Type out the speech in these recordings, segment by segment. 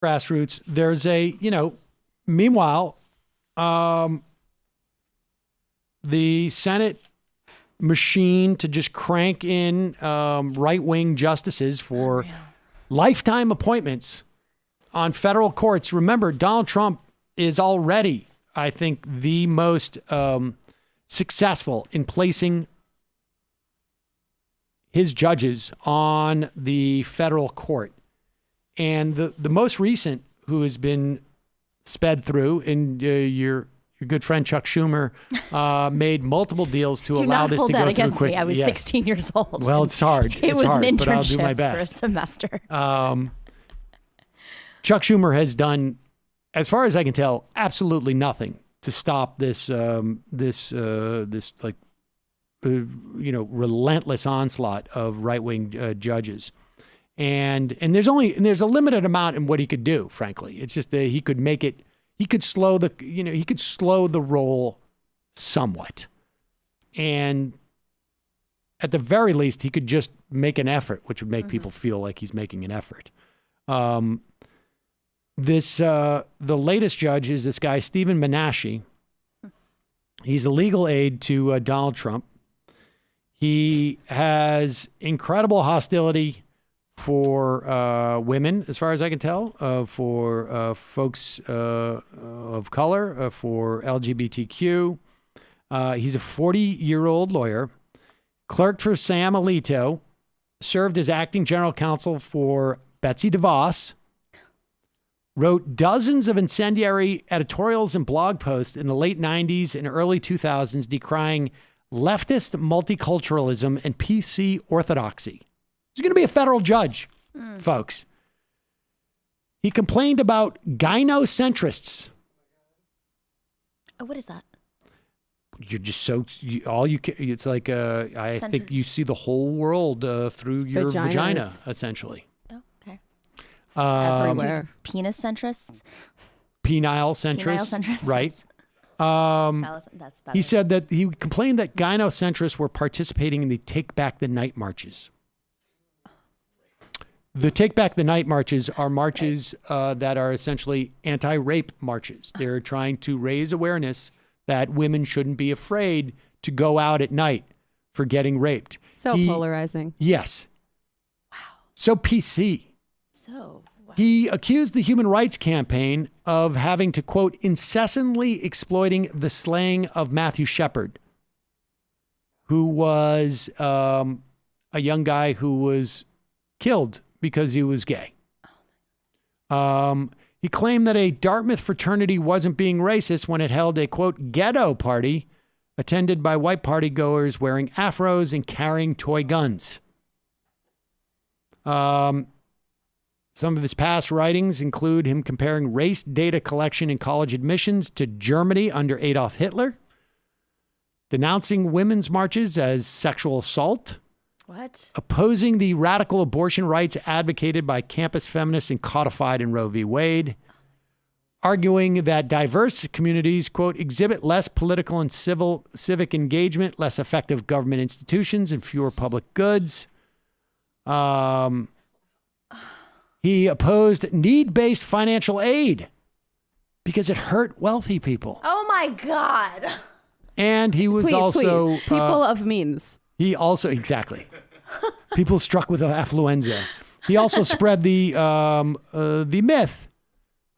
grassroots. There's meanwhile, the Senate machine to just crank in right-wing justices for lifetime appointments on federal courts. Remember, Donald Trump is already, I think, the most successful in placing his judges on the federal court. And the most recent who has been sped through, and your good friend Chuck Schumer made multiple deals to allow this to go through quick. Me. I was 16 years old. Well, it's hard. It was hard, an but I'll do my internship best. for a semester. Chuck Schumer has done, as far as I can tell, absolutely nothing to stop this relentless onslaught of right-wing judges. And there's a limited amount in what he could do, frankly. It's just that he could slow the roll somewhat. And at the very least, he could just make an effort, which would make people feel like he's making an effort. The latest judge is this guy, Stephen Menashe. He's a legal aide to Donald Trump. He has incredible hostility for women, as far as I can tell, for folks of color, for LGBTQ. He's a 40-year-old lawyer, clerked for Sam Alito, served as acting general counsel for Betsy DeVos, wrote dozens of incendiary editorials and blog posts in the late 90s and early 2000s decrying leftist multiculturalism and PC orthodoxy. He's going to be a federal judge, folks. He complained about gynocentrists. Oh, what is that? You're just it's like, I think you see the whole world through your vagina, essentially. Oh, okay. Everywhere. Penis centrists? Penile centrists. Right. That's better. He said that he complained that gynocentrists were participating in the Take Back the Night marches. The Take Back the Night marches are marches that are essentially anti-rape marches. They're trying to raise awareness that women shouldn't be afraid to go out at night for getting raped. So polarizing. Yes. Wow. So PC. So, wow. He accused the Human Rights Campaign of having to, quote, incessantly exploiting the slaying of Matthew Shepard, who was a young guy who was killed because he was gay. He claimed that a Dartmouth fraternity wasn't being racist when it held a, quote, ghetto party attended by white party goers wearing afros and carrying toy guns. Some of his past writings include him comparing race data collection in college admissions to Germany under Adolf Hitler, denouncing women's marches as sexual assault, What? opposing the radical abortion rights advocated by campus feminists and codified in Roe v. Wade, arguing that diverse communities, quote, exhibit less political and civic engagement, less effective government institutions, and fewer public goods. He opposed need-based financial aid because it hurt wealthy people. Oh my God. And he was also... Please. People of means. He also, exactly. People struck with affluenza. He also spread the myth,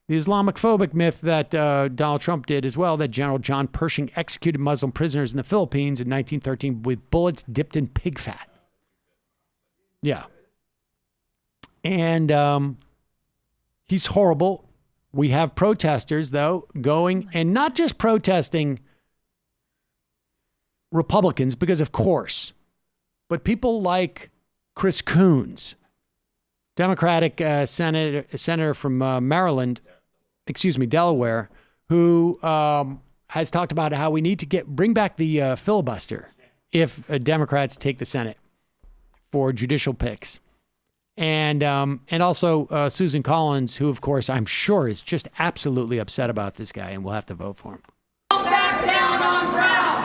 the Islamophobic myth that Donald Trump did as well, that General John Pershing executed Muslim prisoners in the Philippines in 1913 with bullets dipped in pig fat. Yeah. And he's horrible. We have protesters, though, going, and not just protesting Republicans, because of course, but people like Chris Coons, Democratic senator from Delaware, who has talked about how we need to bring back the filibuster if Democrats take the Senate for judicial picks. And also Susan Collins, who, of course, I'm sure is just absolutely upset about this guy, and we'll have to vote for him. Back down on Brown.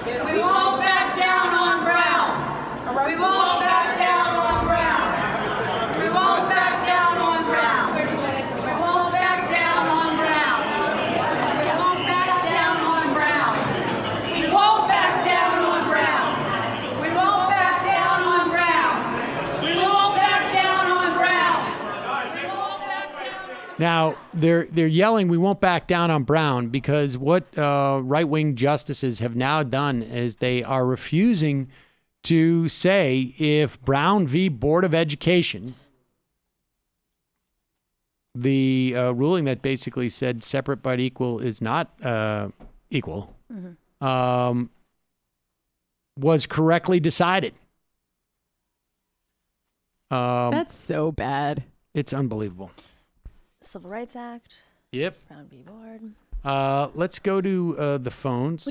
We won't back down on Brown. We won't back down on Brown. We won't back down on Brown. We won't Now they're yelling, "We won't back down on Brown," because what right-wing justices have now done is they are refusing to say if Brown v. Board of Education, the ruling that basically said separate but equal is not equal, was correctly decided. That's so bad. It's unbelievable. Civil Rights Act. Yep. Brown v. Board. Let's go to the phones.